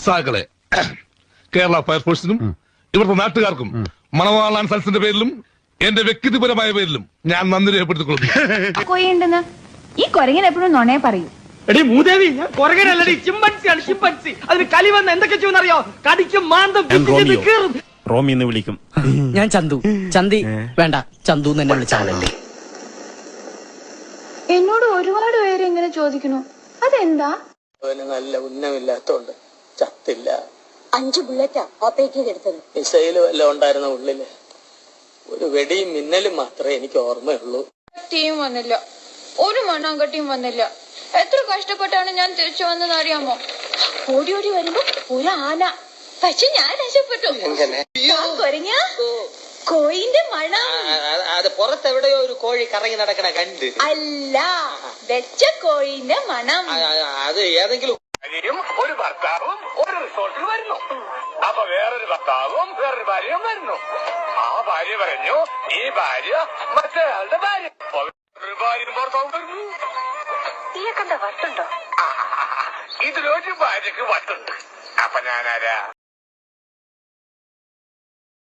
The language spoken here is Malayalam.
സാകളെ കേരള ഫയർഫോഴ്സിനും ഇവിടുത്തെ നാട്ടുകാർക്കും മണവാളാൻ സൽസിന്റെ പേരിലും എന്റെ വ്യക്തിപരമായ പേരിലും ഞാൻ നന്ദി രേഖപ്പെടുത്തിക്കൊള്ളുന്നു. കൊയ്യുണ്ടെന്ന് ഈ കൊരങ്ങൻ എപ്പോഴും നുണയെ പറയും. എടി മൂദേവി, ഞാൻ കൊരങ്ങനല്ലടി, ചിമ്പൻസിയാണ് ചിമ്പൻസി. അതിന് കലി വന്ന് എന്തൊക്കെ ചെയ്യുമെന്നറിയോ? കടിക്കും, മാന്തം, കീറും. റോമി എന്ന് വിളിക്കും. ഞാൻ ചന്തു. ചന്തി വേണ്ട, ചന്തു എന്നെ വിളിച്ചാളല്ലേ. എന്നോട് ഒരുപാട് പേര് ഇങ്ങനെ ചോദിക്കുന്നു, അതെന്താ? അവന് നല്ല ഉന്നമില്ലാത്തോണ്ട് ചത്തില്ല. 5 ബുള്ളറ്റാ ഓപ്പറേറ്റ് എടുത്തത്. മിസൈല് വല്ലതും ഉണ്ടായിരുന്ന ഉള്ളില്. ഒരു വെടിയും മിന്നലും മാത്രമേ എനിക്ക് ഓർമ്മയുള്ളൂ. ടീം വന്നില്ല, ഒരു മണ്ണാങ്കട്ടിയും വന്നില്ല. എത്ര കഷ്ടപ്പെട്ടാണ് ഞാൻ തിരിച്ചു വന്നത് അറിയാമോ? ഓടി ഓടി വരുമ്പോ ഒരു ആന, പക്ഷെ ഞാൻ രക്ഷപ്പെട്ടു. കൊരങ്ങ കോയിന്റെ മണം. അത് പുറത്തെവിടെയോ ഒരു കോഴി കറങ്ങി നടക്കണ കണ്ട്. അല്ല, വെച്ച കോഴിന്റെ മണം. അത് ഏതെങ്കിലും ഒരു ഭർത്താവും ഒരു റിസോർട്ടിൽ വരുന്നു. അപ്പൊ വേറൊരു ഭർത്താവും വേറൊരു ഭാര്യയും വരുന്നു. ആ ഭാര്യ പറഞ്ഞു, ഈ ഭാര്യ മറ്റേയാളുടെ ഭാര്യ. ഒരു ഭാര്യയും ഭർത്താവും വരുന്നു. തീയെ കണ്ട വട്ടുണ്ടോ? ഇതിലൊരു ഭാര്യക്ക് വട്ടുണ്ട്. അപ്പൊ ഞാനാരാ?